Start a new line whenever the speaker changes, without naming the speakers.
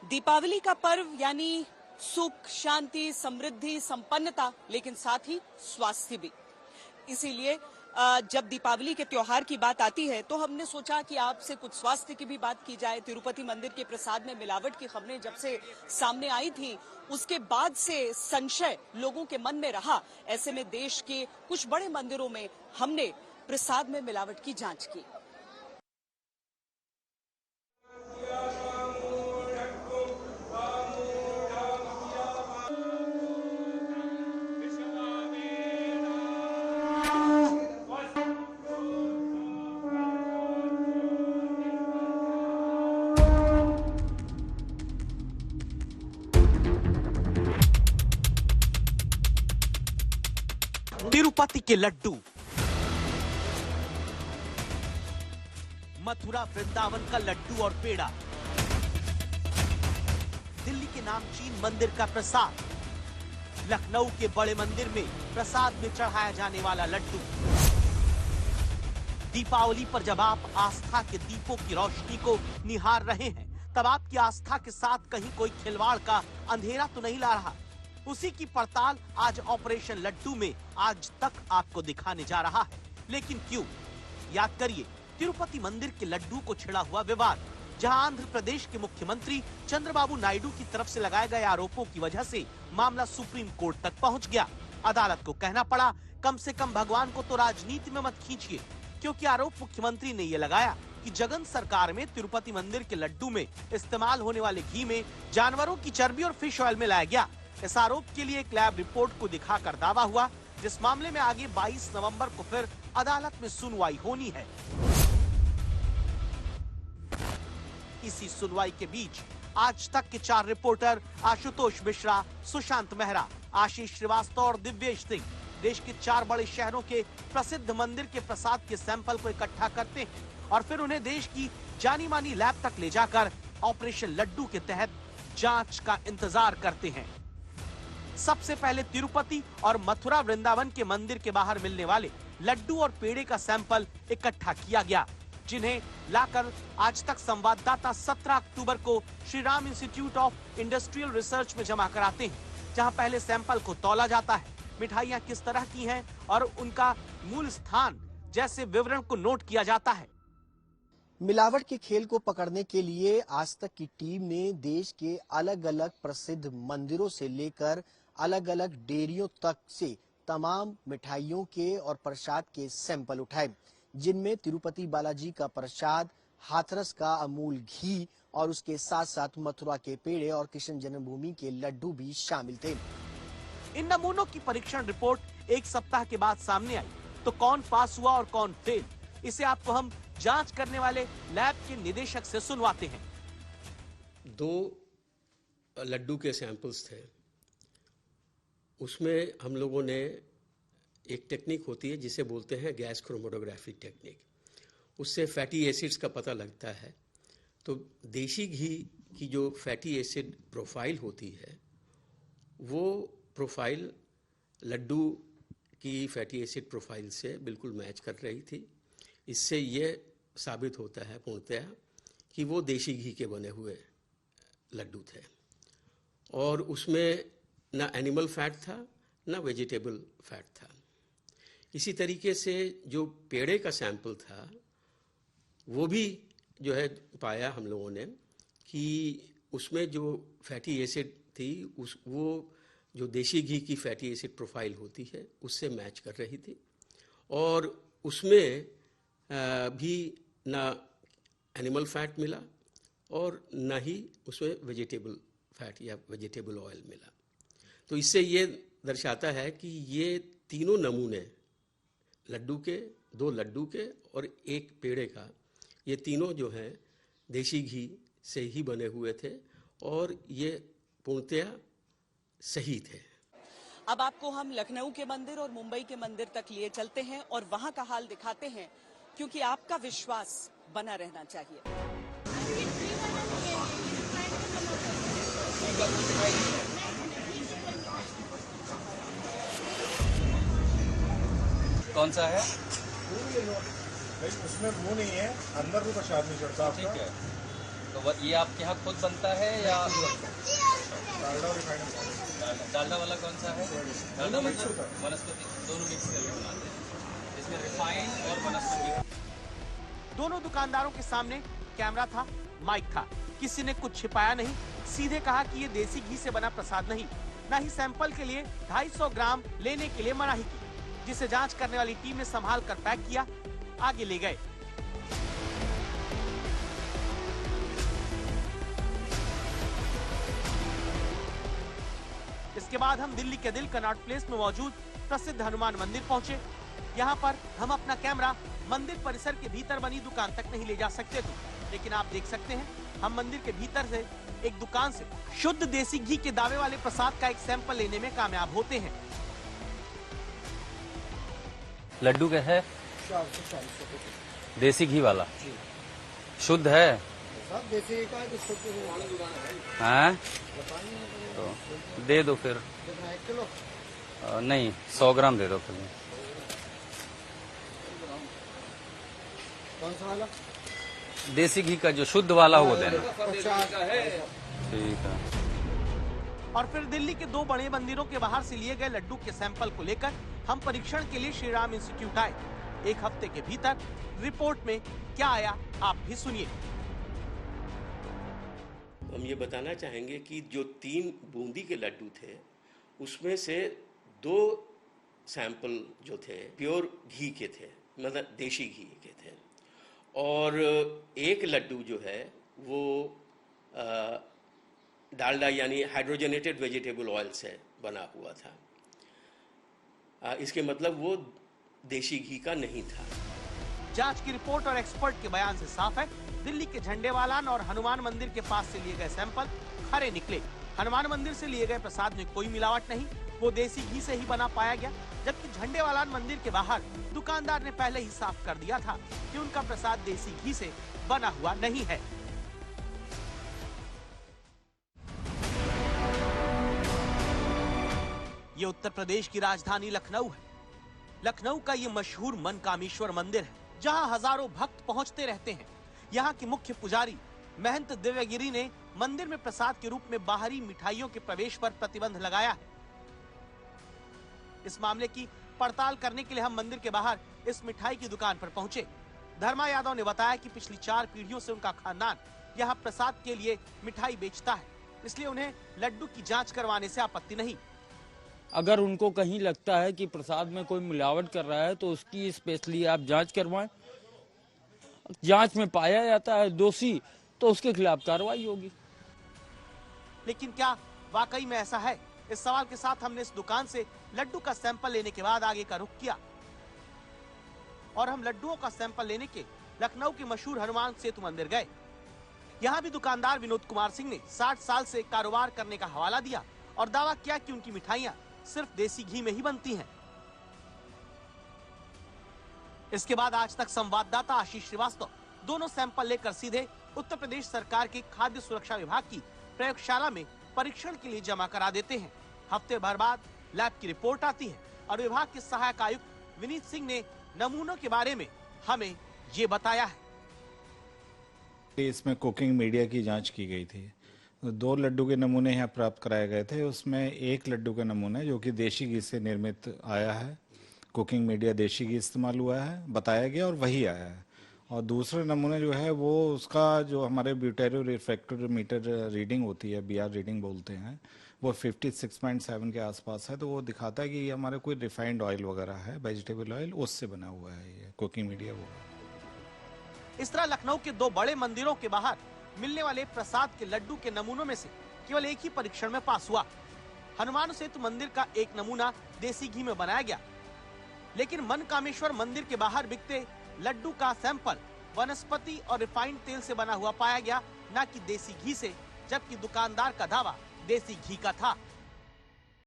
दीपावली का पर्व यानी सुख, शांति, समृद्धि, संपन्नता, लेकिन साथ ही स्वास्थ्य भी। इसीलिए जब दीपावली के त्योहार की बात आती है तो हमने सोचा कि आपसे कुछ स्वास्थ्य की भी बात की जाए। तिरुपति मंदिर के प्रसाद में मिलावट की खबरें जब से सामने आई थी, उसके बाद से संशय लोगों के मन में रहा। ऐसे में देश के कुछ बड़े मंदिरों में हमने प्रसाद में मिलावट की जांच की।
तिरुपति के लड्डू, मथुरा वृंदावन का लड्डू और पेड़ा, दिल्ली के नामचीन मंदिर का प्रसाद, लखनऊ के बड़े मंदिर में प्रसाद में चढ़ाया जाने वाला लड्डू। दीपावली पर जब आप आस्था के दीपों की रोशनी को निहार रहे हैं, तब आपकी आस्था के साथ कहीं कोई खिलवाड़ का अंधेरा तो नहीं ला रहा। उसी की पड़ताल आज ऑपरेशन लड्डू में आज तक आपको दिखाने जा रहा है। लेकिन क्यों? याद करिए तिरुपति मंदिर के लड्डू को छिड़ा हुआ विवाद, जहां आंध्र प्रदेश के मुख्यमंत्री चंद्रबाबू नायडू की तरफ से लगाए गए आरोपों की वजह से मामला सुप्रीम कोर्ट तक पहुंच गया। अदालत को कहना पड़ा, कम से कम भगवान को तो राजनीति में मत खींचिए, क्योंकि आरोप मुख्यमंत्री ने ये लगाया कि जगन सरकार में तिरुपति मंदिर के लड्डू में इस्तेमाल होने वाले घी में जानवरों की चर्बी और फिश ऑयल मिलाया गया। इस आरोप के लिए एक लैब रिपोर्ट को दिखाकर दावा हुआ, जिस मामले में आगे 22 नवंबर को फिर अदालत में सुनवाई होनी है। इसी सुनवाई के बीच आज तक के 4 रिपोर्टर आशुतोष मिश्रा, सुशांत मेहरा, आशीष श्रीवास्तव और दिव्येश सिंह देश के 4 बड़े शहरों के प्रसिद्ध मंदिर के प्रसाद के सैंपल को इकट्ठा करते हैं और फिर उन्हें देश की जानी मानी लैब तक ले जाकर ऑपरेशन लड्डू के तहत जांच का इंतजार करते हैं। सबसे पहले तिरुपति और मथुरा वृंदावन के मंदिर के बाहर मिलने वाले लड्डू और पेड़े का सैंपल इकट्ठा किया गया, जिन्हें लाकर आज तक संवाददाता 17 अक्टूबर को Shri Ram institute of industrial research में जमा कराते हैं, जहां पहले सैंपल को तौला जाता है, मिठाइयां किस तरह की हैं और उनका मूल स्थान जैसे विवरण को नोट किया जाता है।
मिलावट के खेल को पकड़ने के लिए आज तक की टीम ने देश के अलग अलग प्रसिद्ध मंदिरों से लेकर अलग अलग डेयरियों तक से तमाम मिठाइयों के और प्रसाद के सैंपल उठाए, जिनमें तिरुपति बालाजी का प्रसाद, हाथरस का अमूल घी और उसके साथ साथ मथुरा के पेड़े और कृष्ण जन्मभूमि के लड्डू भी शामिल थे।
इन नमूनों की परीक्षण रिपोर्ट 1 सप्ताह के बाद सामने आई, तो कौन पास हुआ और कौन फेल, इसे आपको हम जांच करने वाले लैब के निदेशक से सुनवाते हैं।
2 लड्डू के सैंपल्स थे, उसमें हम लोगों ने एक टेक्निक होती है जिसे बोलते हैं गैस क्रोमेटोग्राफी टेक्निक, उससे फैटी एसिड्स का पता लगता है। तो देशी घी की जो फैटी एसिड प्रोफाइल होती है, वो प्रोफाइल लड्डू की फैटी एसिड प्रोफाइल से बिल्कुल मैच कर रही थी। इससे ये साबित होता है पूर्णतः कि वो देशी घी के बने हुए लड्डू थे और उसमें ना एनिमल फैट था ना वेजिटेबल फैट था। इसी तरीके से जो पेड़े का सैंपल था, वो भी जो है पाया हम लोगों ने कि उसमें जो फैटी एसिड थी वो जो देशी घी की फैटी एसिड प्रोफाइल होती है उससे मैच कर रही थी और उसमें भी ना एनिमल फैट मिला और ना ही उसमें वेजिटेबल फैट या वेजिटेबल ऑयल मिला। तो इससे ये दर्शाता है कि ये तीनों नमूने लड्डू के, 2 लड्डू के और 1 पेड़े का, ये तीनों जो हैं देशी घी से ही बने हुए थे और ये पूर्णतया सही थे।
अब आपको हम लखनऊ के मंदिर और मुंबई के मंदिर तक लिए चलते हैं और वहां का हाल दिखाते हैं, क्योंकि आपका विश्वास बना रहना चाहिए।
कौन सा है?
उसमें वो नहीं है, अंदर भी प्रसाद नहीं चढ़ता।
ठीक है, तो ये आपके यहाँ खुद बनता है या डालडा वाला कौन सा है? डालडा मतलब वनस्पति दोनों मिक्स करके बनाते हैं, इसमें रिफाइंड और वनस्पति।
दोनों दुकानदारों के सामने कैमरा था, माइक था, किसी ने कुछ छिपाया नहीं, सीधे कहा कि ये देसी घी से बना प्रसाद नहीं, न ही सैंपल के लिए 250 ग्राम लेने के लिए मनाही की, जिसे जांच करने वाली टीम ने संभाल कर पैक किया, आगे ले गए। इसके बाद हम दिल्ली के दिल कनॉट प्लेस में मौजूद प्रसिद्ध हनुमान मंदिर पहुंचे। यहाँ पर हम अपना कैमरा मंदिर परिसर के भीतर बनी दुकान तक नहीं ले जा सकते थे, लेकिन आप देख सकते हैं हम मंदिर के भीतर से एक दुकान से शुद्ध देसी घी के दावे वाले प्रसाद का एक सैंपल लेने में कामयाब होते हैं।
लड्डू क्या है? देसी घी वाला शुद्ध है?
देसी का
हाँ तो दे दो फिर।
1 किलो
नहीं 100 ग्राम दे दो फिर।
कौन सा वाला?
देसी घी का जो शुद्ध वाला वो देना। ठीक है।
और फिर दिल्ली के 2 बड़े मंदिरों के बाहर से लिए गए लड्डू के सैंपल को लेकर हम परीक्षण के लिए श्री राम इंस्टीट्यूट आए। 1 हफ्ते के भीतर रिपोर्ट में क्या आया आप भी सुनिए।
हम ये बताना चाहेंगे कि जो 3 बूंदी के लड्डू थे उसमें से 2 सैंपल जो थे प्योर घी के थे, मतलब देशी घी के थे, और 1 लड्डू जो है वो डालडा यानी हाइड्रोजनेटेड वेजिटेबल ऑयल से बना हुआ था। इसके मतलब वो देशी घी का नहीं था।
जांच की रिपोर्ट और एक्सपर्ट के बयान से साफ है, दिल्ली के झंडेवालान और हनुमान मंदिर के पास से लिए गए सैंपल खरे निकले। हनुमान मंदिर से लिए गए प्रसाद में कोई मिलावट नहीं, वो देसी घी से ही बना पाया गया, जबकि झंडेवालान मंदिर के बाहर दुकानदार ने पहले ही साफ कर दिया था कि उनका प्रसाद देसी घी से बना हुआ नहीं है। ये उत्तर प्रदेश की राजधानी लखनऊ है। लखनऊ का ये मशहूर मनकामेश्वर मंदिर है, जहां हजारों भक्त पहुंचते रहते हैं। यहाँ के मुख्य पुजारी महंत दिव्यगिरी ने मंदिर में प्रसाद के रूप में बाहरी मिठाइयों के प्रवेश पर प्रतिबंध लगाया है। इस मामले की पड़ताल करने के लिए हम मंदिर के बाहर इस मिठाई की दुकान पर पहुंचे। धर्मा यादव ने बताया कि पिछली 4 पीढ़ियों से उनका खानदान यहाँ प्रसाद के लिए मिठाई बेचता है, इसलिए उन्हें लड्डू की जांच करवाने से आपत्ति नहीं।
अगर उनको कहीं लगता है कि प्रसाद में कोई मिलावट कर रहा है तो उसकी स्पेशली आप जांच करवाएं। जांच में पाया जाता है दोषी तो उसके खिलाफ कार्रवाई होगी।
लेकिन क्या वाकई में ऐसा है? इस सवाल के साथ हमने इस दुकान से लड्डू का सैंपल लेने के बाद आगे का रुख किया और हम लड्डुओं का सैंपल लेने के लखनऊ के मशहूर हनुमान सेतु मंदिर गए। यहाँ भी दुकानदार विनोद कुमार सिंह ने 60 साल से कारोबार करने का हवाला दिया और दावा किया कि उनकी मिठाइयाँ सिर्फ देसी घी में ही बनती हैं। इसके बाद आज तक संवाददाता आशीष श्रीवास्तव दोनों सैंपल लेकर सीधे उत्तर प्रदेश सरकार के खाद्य सुरक्षा विभाग की प्रयोगशाला में परीक्षण के लिए जमा करा देते हैं। हफ्ते भर बाद लैब की रिपोर्ट आती है और विभाग के सहायक आयुक्त विनीत सिंह ने नमूनों के बारे में हमें ये बताया है।
इसमें कुकिंग मीडिया की जांच की गई थी। 2 लड्डू के नमूने यहाँ प्राप्त कराए गए थे। उसमें 1 लड्डू का नमूना जो कि देशी घी से निर्मित आया है, कुकिंग मीडिया देशी घी इस्तेमाल हुआ है बताया गया और वही आया है। और दूसरा नमूना जो है वो उसका जो हमारे ब्यूटेरो रिफ्रैक्टोमीटर रीडिंग होती है, BR रीडिंग बोलते हैं, वो 56.7 के आसपास है। तो वो दिखाता है कि ये हमारे कोई रिफाइंड ऑयल वगैरह है, वेजिटेबल ऑयल, उससे बना हुआ है ये कुकिंग मीडिया। वो
इस तरह लखनऊ के 2 बड़े मंदिरों के बाहर मिलने वाले प्रसाद के लड्डू के नमूनों में से केवल एक ही परीक्षण में पास हुआ। हनुमान सेतु मंदिर का एक नमूना देसी घी में बनाया गया, लेकिन मनकामेश्वर मंदिर के बाहर बिकते लड्डू का सैंपल वनस्पति और रिफाइंड तेल से बना हुआ पाया गया, न कि देसी घी से, जबकि दुकानदार का दावा देसी घी का था।